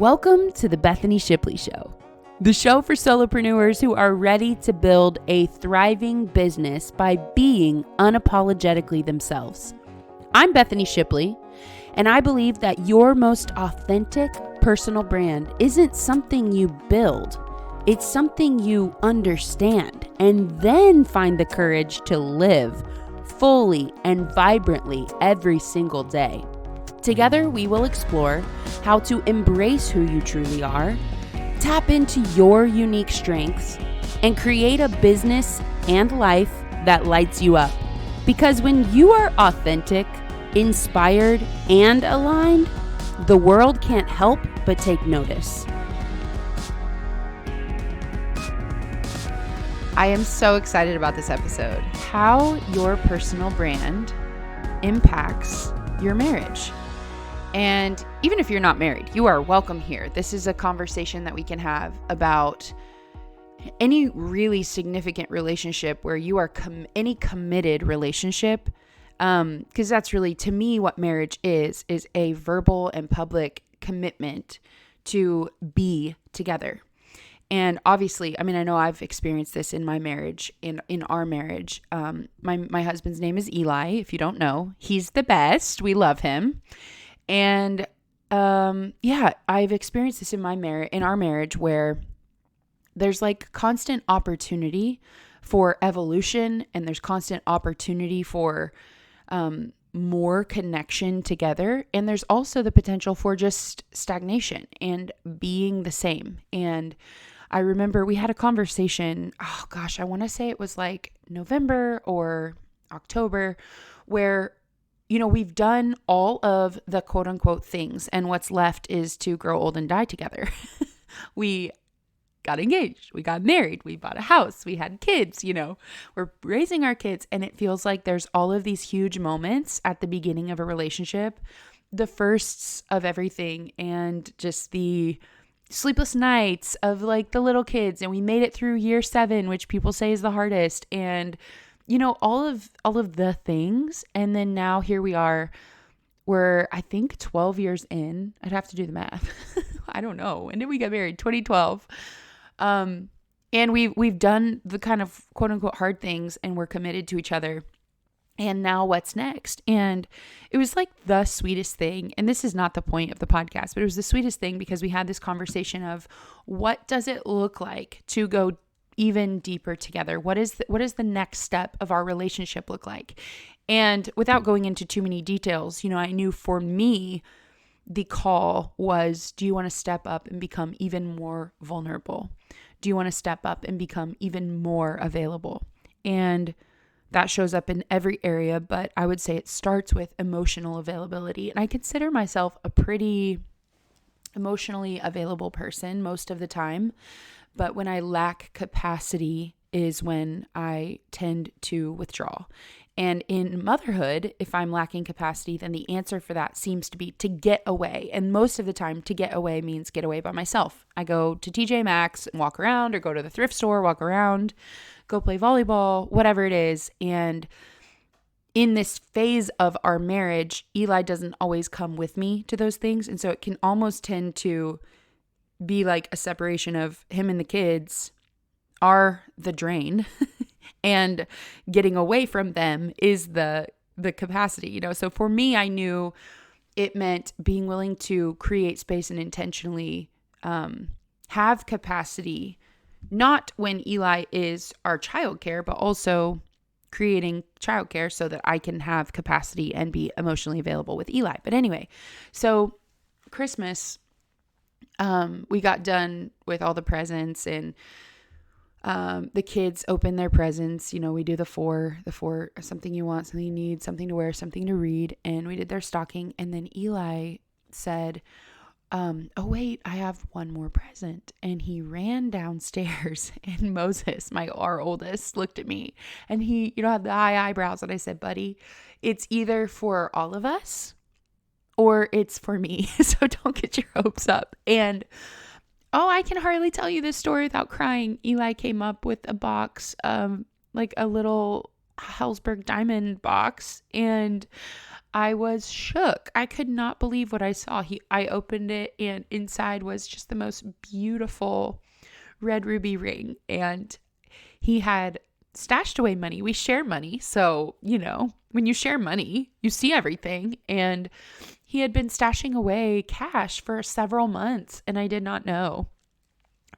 Welcome to the Bethany Shipley Show, the show for solopreneurs who are ready to build a thriving business by being unapologetically themselves. I'm Bethany Shipley, and I believe that your most authentic personal brand isn't something you build. It's something you understand and then find the courage to live fully and vibrantly every single day. Together, we will explore how to embrace who you truly are, tap into your unique strengths, and create a business and life that lights you up. Because when you are authentic, inspired, and aligned, the world can't help but take notice. I am so excited about this episode. How your personal brand impacts your marriage. And even if you're not married, you are welcome here. This is a conversation that we can have about any really significant relationship where you are any committed relationship. Because that's really, to me, what marriage is a verbal and public commitment to be together. And obviously, I know I've experienced this in my marriage, in our marriage. My husband's name is Eli. If you don't know, he's the best. We love him. And I've experienced this in our marriage where there's like constant opportunity for evolution, and there's constant opportunity for more connection together. And there's also the potential for just stagnation and being the same. And I remember we had a conversation, I want to say it was like November or October, where we've done all of the quote unquote things, and what's left is to grow old and die together. We got engaged, we got married, we bought a house, we had kids, we're raising our kids. And it feels like there's all of these huge moments at the beginning of a relationship, the firsts of everything, and just the sleepless nights of like the little kids. And we made it through year 7, which people say is the hardest. And all of the things. And then now here we are, we're, I think 12 years in. I'd have to do the math. I don't know. When did we get married? 2012. And we've done the kind of quote unquote hard things, and we're committed to each other. And now what's next? And it was like the sweetest thing. And this is not the point of the podcast, but it was the sweetest thing because we had this conversation of what does it look like to go even deeper together? What is the next step of our relationship look like? And without going into too many details, I knew for me, the call was, do you want to step up and become even more vulnerable? Do you want to step up and become even more available? And that shows up in every area, but I would say it starts with emotional availability. And I consider myself a pretty emotionally available person most of the time. But when I lack capacity is when I tend to withdraw. And in motherhood, if I'm lacking capacity, then the answer for that seems to be to get away. And most of the time, to get away means get away by myself. I go to TJ Maxx and walk around, or go to the thrift store, walk around, go play volleyball, whatever it is. And in this phase of our marriage, Eli doesn't always come with me to those things. And so it can almost tend to be like a separation of him and the kids are the drain and getting away from them is the capacity, So for me, I knew it meant being willing to create space and intentionally have capacity, not when Eli is our childcare, but also creating childcare so that I can have capacity and be emotionally available with Eli. But anyway, so Christmas, we got done with all the presents, and the kids open their presents. We do the four, something you want, something you need, something to wear, something to read. And we did their stocking. And then Eli said, oh wait, I have one more present. And he ran downstairs, and Moses, our oldest, looked at me, and he, had the high eyebrows. And I said, buddy, it's either for all of us or it's for me. So don't get your hopes up. And I can hardly tell you this story without crying. Eli came up with a box, like a little Hellsberg diamond box. And I was shook. I could not believe what I saw. I opened it, and inside was just the most beautiful red ruby ring. And he had stashed away money. We share money. So, when you share money, you see everything. And he had been stashing away cash for several months, and I did not know.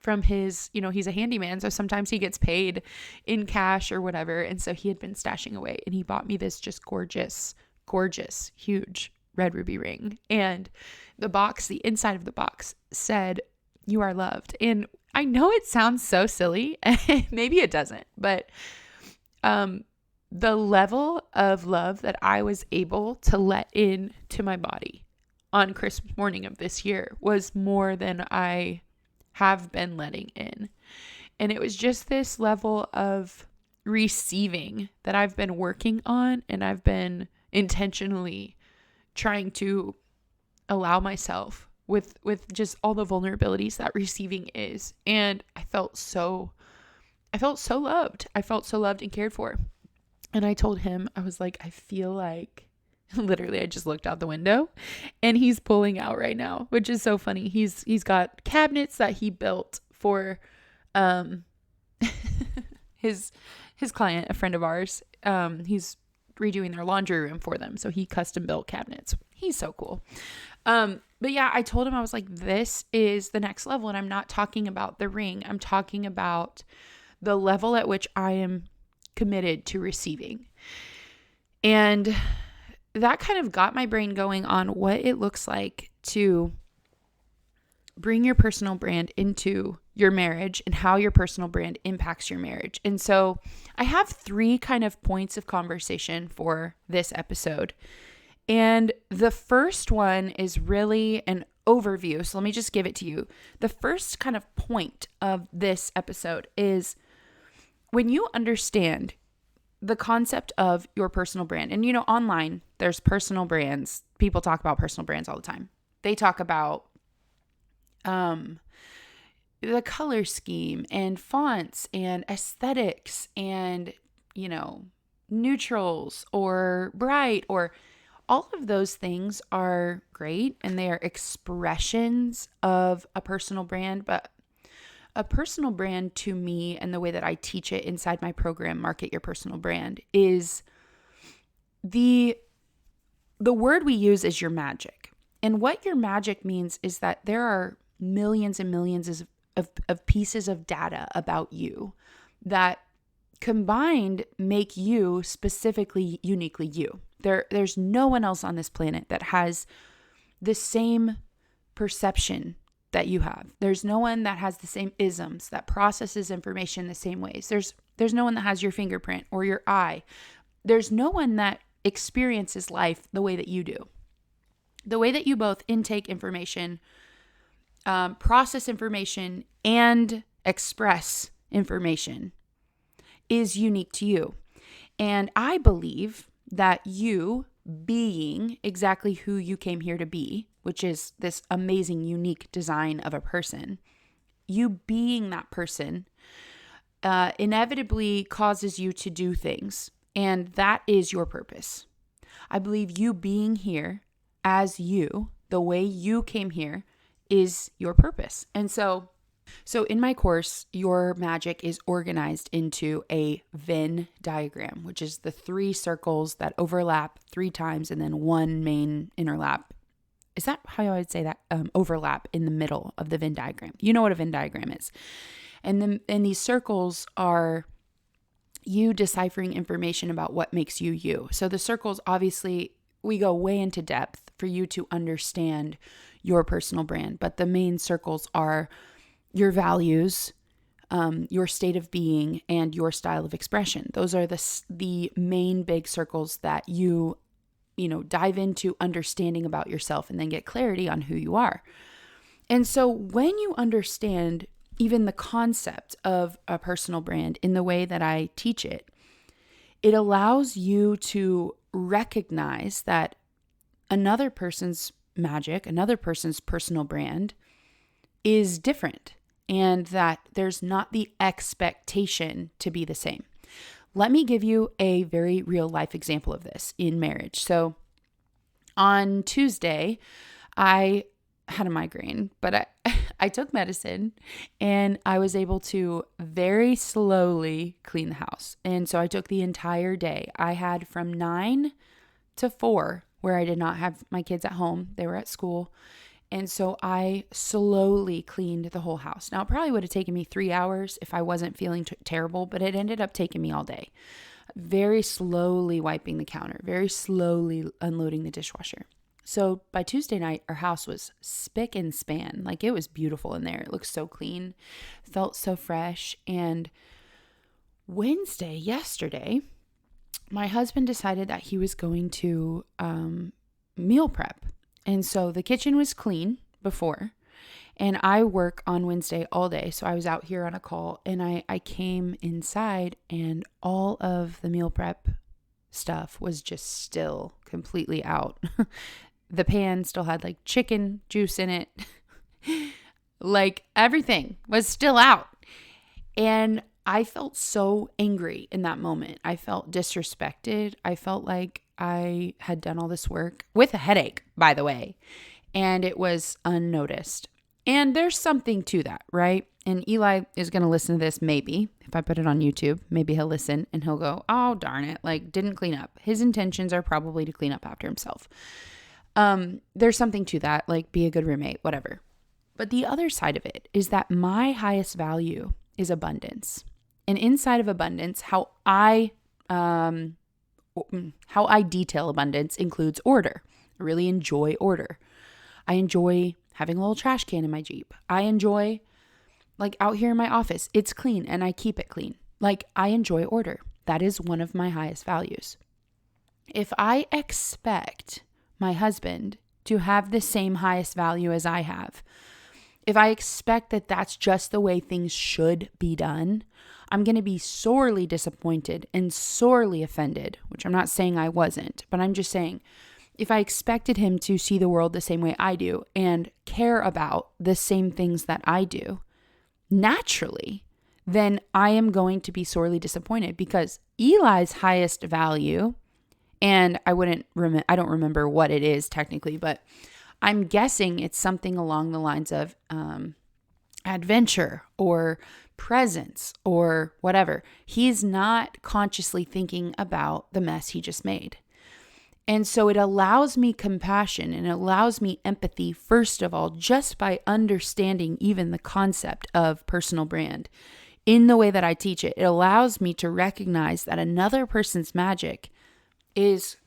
From his, he's a handyman, so sometimes he gets paid in cash or whatever. And so he had been stashing away, and he bought me this just gorgeous, huge red ruby ring. And the inside of the box said, "You are loved." And I know it sounds so silly, maybe it doesn't, but the level of love that I was able to let in to my body on Christmas morning of this year was more than I have been letting in. And it was just this level of receiving that I've been working on, and I've been intentionally trying to allow myself with just all the vulnerabilities that receiving is. And I felt so loved. I felt so loved and cared for. And I told him, I was like, I feel like literally I just looked out the window, and he's pulling out right now, which is so funny. He's got cabinets that he built for his client, a friend of ours. He's redoing their laundry room for them, so he custom built cabinets. He's so cool. But yeah, I told him, I was like, this is the next level. And I'm not talking about the ring. I'm talking about the level at which I am committed to receiving. And that kind of got my brain going on what it looks like to bring your personal brand into your marriage and how your personal brand impacts your marriage. And so I have 3 kind of points of conversation for this episode. And the first one is really an overview. So let me just give it to you. The first kind of point of this episode is when you understand the concept of your personal brand. And online, there's personal brands. People talk about personal brands all the time. They talk about the color scheme and fonts and aesthetics and, neutrals or bright, or all of those things are great, and they are expressions of a personal brand. But a personal brand to me, and the way that I teach it inside my program, Market Your Personal Brand, is the word we use is your magic. And what your magic means is that there are millions and millions of pieces of data about you that combined make you specifically, uniquely you. There's no one else on this planet that has the same perception that you have. There's no one that has the same isms, that processes information the same ways. There's no one that has your fingerprint or your eye. There's no one that experiences life the way that you do. The way that you both intake information, process information, and express information is unique to you. And I believe that you being exactly who you came here to be, which is this amazing, unique design of a person, you being that person inevitably causes you to do things. And that is your purpose. I believe you being here as you, the way you came here, is your purpose. And so in my course, your magic is organized into a Venn diagram, which is the 3 circles that overlap 3 times and then one main interlap. Is that how I would say that? Overlap in the middle of the Venn diagram. You know what a Venn diagram is. And these circles are you deciphering information about what makes you you. So the circles, obviously, we go way into depth for you to understand your personal brand. But the main circles are your values, your state of being, and your style of expression. Those are the main big circles that you dive into understanding about yourself and then get clarity on who you are. And so when you understand even the concept of a personal brand in the way that I teach it, it allows you to recognize that another person's magic, another person's personal brand is different, and that there's not the expectation to be the same. Let me give you a very real life example of this in marriage. So On Tuesday, I had a migraine, but I took medicine and I was able to very slowly clean the house. And so I took the entire day. I had from 9 to 4 where I did not have my kids at home. They were at school. And so I slowly cleaned the whole house. Now, it probably would have taken me 3 hours if I wasn't feeling terrible, but it ended up taking me all day. Very slowly wiping the counter, very slowly unloading the dishwasher. So by Tuesday night, our house was spick and span. Like, it was beautiful in there. It looked so clean, felt so fresh. And yesterday, my husband decided that he was going to meal prep. And so the kitchen was clean before, and I work on Wednesday all day. So I was out here on a call, and I came inside, and all of the meal prep stuff was just still completely out. The pan still had like chicken juice in it. Like, everything was still out. And I felt so angry in that moment. I felt disrespected. I felt like I had done all this work with a headache, by the way, and it was unnoticed. And there's something to that, right? And Eli is going to listen to this, maybe. If I put it on YouTube, maybe he'll listen and he'll go, oh, darn it, like, didn't clean up. His intentions are probably to clean up after himself. There's something to that, like, be a good roommate, whatever. But the other side of it is that my highest value is abundance. And inside of abundance, how I detail abundance includes order. I really enjoy order. I enjoy having a little trash can in my Jeep. I enjoy, like, out here in my office, it's clean and I keep it clean. Like, I enjoy order. That is one of my highest values. If I expect my husband to have the same highest value as I have, if I expect that that's just the way things should be done, I'm going to be sorely disappointed and sorely offended, which I'm not saying I wasn't, but I'm just saying, if I expected him to see the world the same way I do and care about the same things that I do, naturally, then I am going to be sorely disappointed, because Eli's highest value, and I don't remember what it is technically, but I'm guessing it's something along the lines of adventure or presence or whatever. He's not consciously thinking about the mess he just made. And so it allows me compassion and it allows me empathy, first of all, just by understanding even the concept of personal brand in the way that I teach it. It allows me to recognize that another person's magic is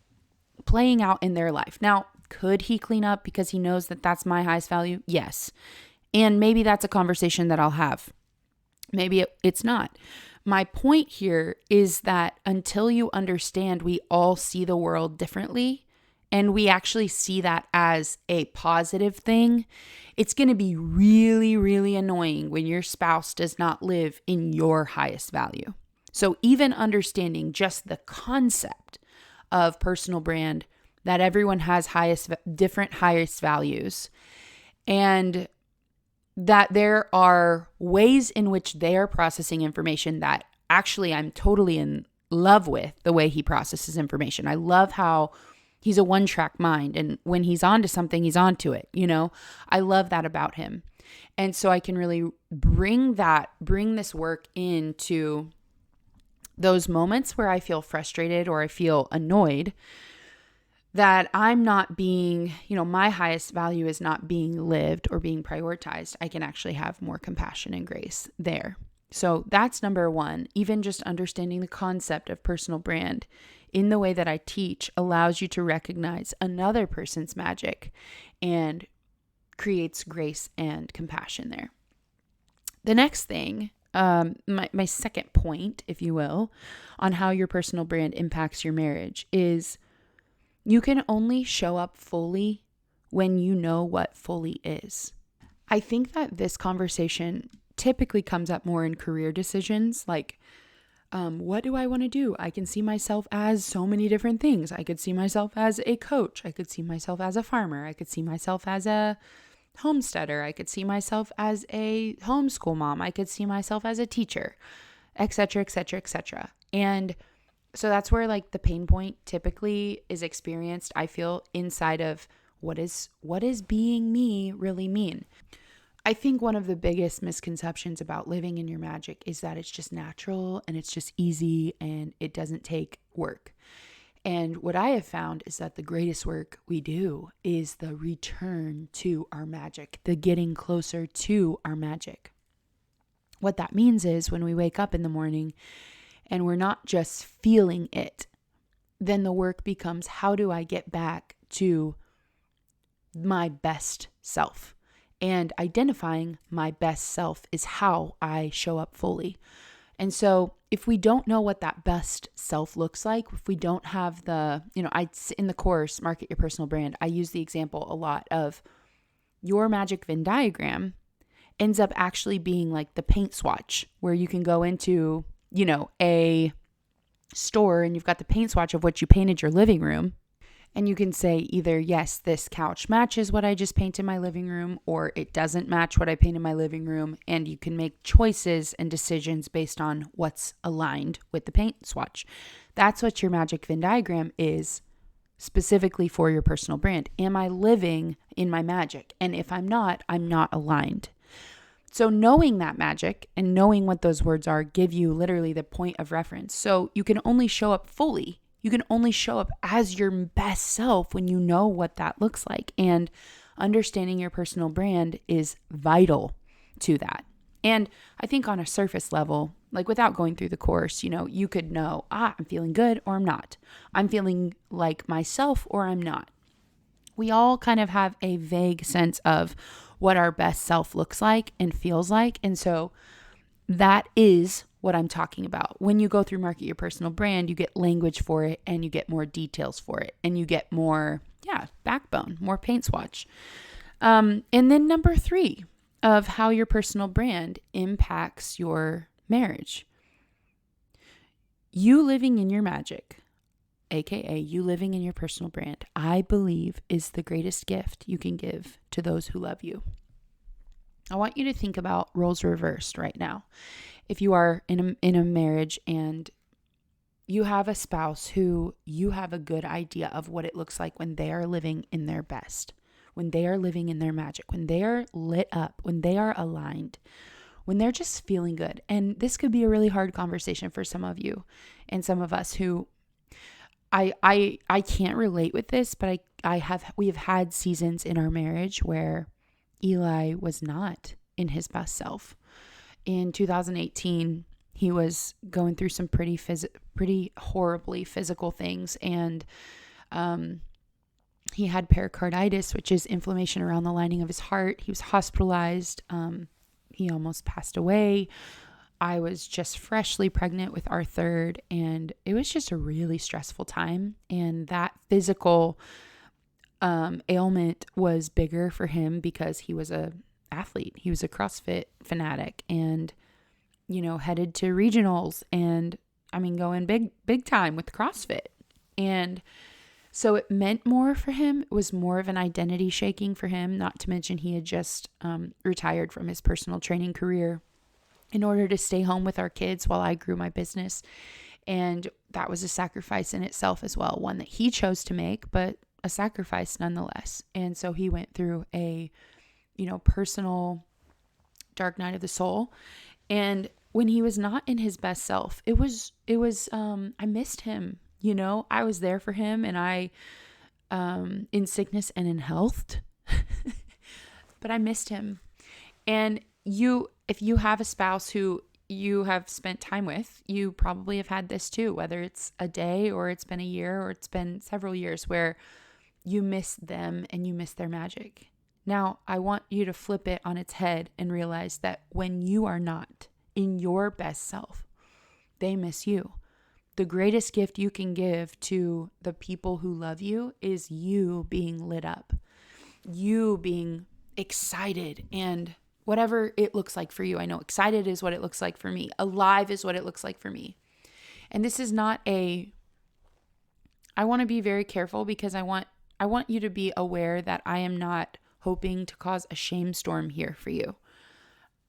playing out in their life. Now, could he clean up because he knows that that's my highest value? Yes. And maybe that's a conversation that I'll have. Maybe it's not. My point here is that until you understand we all see the world differently, and we actually see that as a positive thing, it's going to be really, really annoying when your spouse does not live in your highest value. So even understanding just the concept of personal brand, that everyone has different highest values, and that there are ways in which they are processing information that actually I'm totally in love with the way he processes information. I love how he's a one-track mind, and when he's onto something, he's onto it, I love that about him. And so I can really bring this work into those moments where I feel frustrated or I feel annoyed, that I'm not being, my highest value is not being lived or being prioritized. I can actually have more compassion and grace there. So that's number one. Even just understanding the concept of personal brand in the way that I teach allows you to recognize another person's magic and creates grace and compassion there. The next thing, my second point, if you will, on how your personal brand impacts your marriage is you can only show up fully when you know what fully is. I think that this conversation typically comes up more in career decisions, like, what do I want to do? I can see myself as so many different things. I could see myself as a coach. I could see myself as a farmer. I could see myself as a homesteader. I could see myself as a homeschool mom. I could see myself as a teacher, etc., etc., etc. And So that's where like the pain point typically is experienced, I feel, inside of what is being me really mean? I think one of the biggest misconceptions about living in your magic is that it's just natural and it's just easy and it doesn't take work. And what I have found is that the greatest work we do is the return to our magic, the getting closer to our magic. What that means is when we wake up in the morning and we're not just feeling it, then the work becomes, how do I get back to my best self? And identifying my best self is how I show up fully. And so if we don't know what that best self looks like, if we don't have in the course, Market Your Personal Brand, I use the example a lot of your magic Venn diagram ends up actually being like the paint swatch, where you can go into, a store and you've got the paint swatch of what you painted your living room. And you can say either, yes, this couch matches what I just painted my living room, or it doesn't match what I painted my living room. And you can make choices and decisions based on what's aligned with the paint swatch. That's what your magic Venn diagram is specifically for your personal brand. Am I living in my magic? And if I'm not aligned. So knowing that magic and knowing what those words are give you literally the point of reference. So you can only show up fully. You can only show up as your best self when you know what that looks like. And understanding your personal brand is vital to that. And I think on a surface level, like without going through the course, you could know, I'm feeling good or I'm not. I'm feeling like myself or I'm not. We all kind of have a vague sense of what our best self looks like and feels like. And so that is what I'm talking about. When you go through Market Your Personal Brand, you get language for it and you get more details for it and you get more, backbone, more paint swatch. And then number 3 of how your personal brand impacts your marriage. You living in your magic, aka you living in your personal brand, I believe is the greatest gift you can give to those who love you. I want you to think about roles reversed right now. If you are in a marriage and you have a spouse who you have a good idea of what it looks like when they are living in their best, when they are living in their magic, when they are lit up, when they are aligned, when they're just feeling good. And this could be a really hard conversation for some of you and some of us who I can't relate with this, but we have had seasons in our marriage where Eli was not in his best self. In 2018, he was going through some pretty horribly physical things, and he had pericarditis, which is inflammation around the lining of his heart. He was hospitalized. He almost passed away. I was just freshly pregnant with our third, and it was just a really stressful time. And that physical ailment was bigger for him because he was a athlete. He was a CrossFit fanatic and, headed to regionals and going big time with CrossFit. And so it meant more for him. It was more of an identity shaking for him, not to mention he had just retired from his personal training career in order to stay home with our kids while I grew my business. And that was a sacrifice in itself as well, one that he chose to make, but a sacrifice nonetheless. And so he went through a, personal dark night of the soul. And when he was not in his best self, it was, I missed him, I was there for him, and I, in sickness and in health, but I missed him. And if you have a spouse who you have spent time with, you probably have had this too, whether it's a day or it's been a year or it's been several years where you miss them and you miss their magic. Now, I want you to flip it on its head and realize that when you are not in your best self, they miss you. The greatest gift you can give to the people who love you is you being lit up, you being excited, and whatever it looks like for you. I know excited is what it looks like for me. Alive is what it looks like for me. And this is not I want to be very careful because I want you to be aware that I am not hoping to cause a shame storm here for you.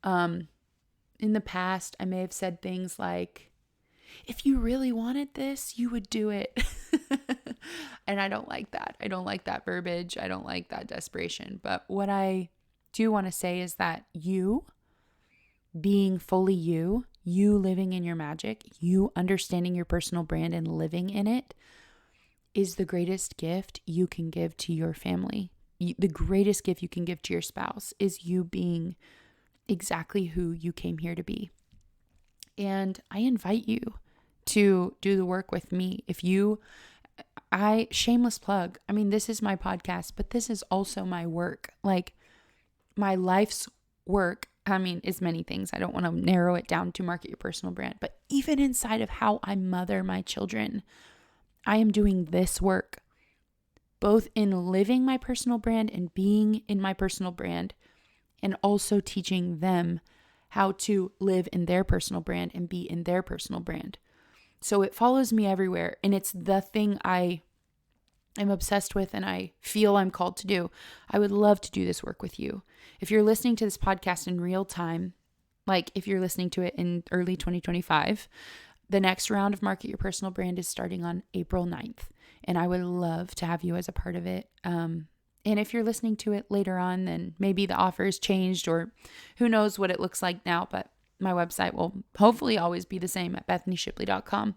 In the past, I may have said things like, if you really wanted this, you would do it. And I don't like that. I don't like that verbiage. I don't like that desperation. But what I do want to say is that you being fully you living in your magic, you understanding your personal brand and living in it is the greatest gift you can give to your family. The greatest gift you can give to your spouse is you being exactly who you came here to be. And I invite you to do the work with me. Shameless plug. I mean, this is my podcast, but this is also my work. Like my life's work, is many things. I don't want to narrow it down to market your personal brand, but even inside of how I mother my children, I am doing this work, both in living my personal brand and being in my personal brand, and also teaching them how to live in their personal brand and be in their personal brand. So it follows me everywhere, and it's the thing I am obsessed with and I feel I'm called to do. I would love to do this work with you. If you're listening to this podcast in real time, like if you're listening to it in early 2025, the next round of Market Your Personal Brand is starting on April 9th, and I would love to have you as a part of it. And if you're listening to it later on, then maybe the offer has changed, or who knows what it looks like now, but my website will hopefully always be the same at BethanyShipley.com.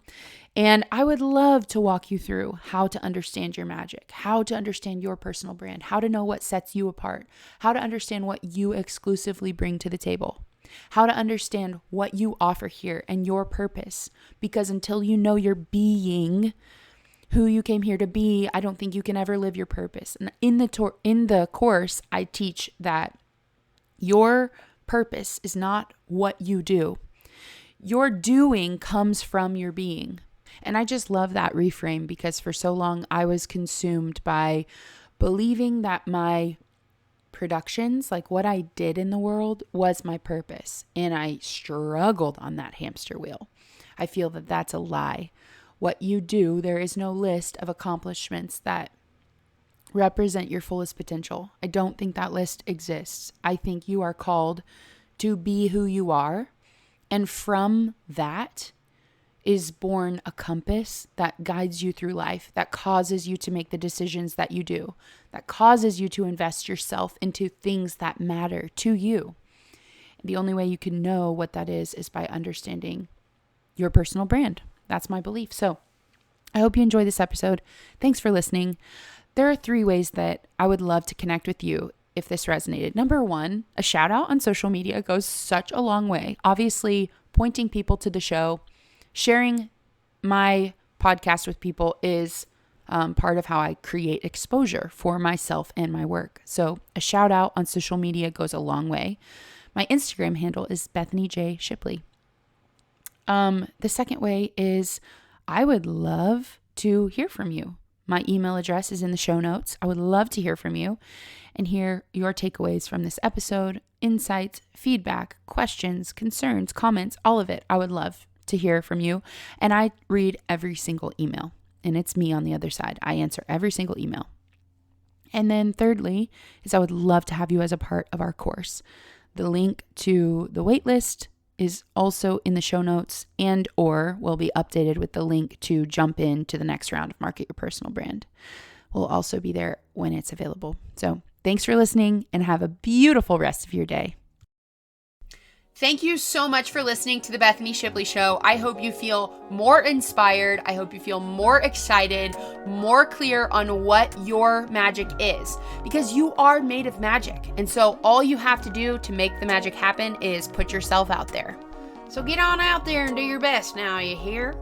And I would love to walk you through how to understand your magic, how to understand your personal brand, how to know what sets you apart, how to understand what you exclusively bring to the table, how to understand what you offer here and your purpose. Because until you know you're being who you came here to be, I don't think you can ever live your purpose. And in the course, I teach that your purpose is not what you do. Your doing comes from your being. And I just love that reframe, because for so long I was consumed by believing that my productions, like what I did in the world, was my purpose. And I struggled on that hamster wheel. I feel that that's a lie. What you do, there is no list of accomplishments that represent your fullest potential. I don't think that list exists. I think you are called to be who you are. And from that is born a compass that guides you through life, that causes you to make the decisions that you do, that causes you to invest yourself into things that matter to you. The only way you can know what that is by understanding your personal brand. That's my belief. So I hope you enjoy this episode. Thanks for listening. There are 3 ways that I would love to connect with you if this resonated. Number 1, a shout out on social media goes such a long way. Obviously, pointing people to the show, sharing my podcast with people is part of how I create exposure for myself and my work. So a shout out on social media goes a long way. My Instagram handle is Bethany J. Shipley. The second way is I would love to hear from you. My email address is in the show notes. I would love to hear from you and hear your takeaways from this episode, insights, feedback, questions, concerns, comments, all of it. I would love to hear from you. And I read every single email, and it's me on the other side. I answer every single email. And then thirdly is I would love to have you as a part of our course. The link to the waitlist is also in the show notes, and or will be updated with the link to jump into the next round of Market Your Personal Brand. Will also be there when it's available. So thanks for listening, and have a beautiful rest of your day. Thank you so much for listening to the Bethany Shipley Show. I hope you feel more inspired. I hope you feel more excited, more clear on what your magic is, because you are made of magic. And so all you have to do to make the magic happen is put yourself out there. So get on out there and do your best now, you hear?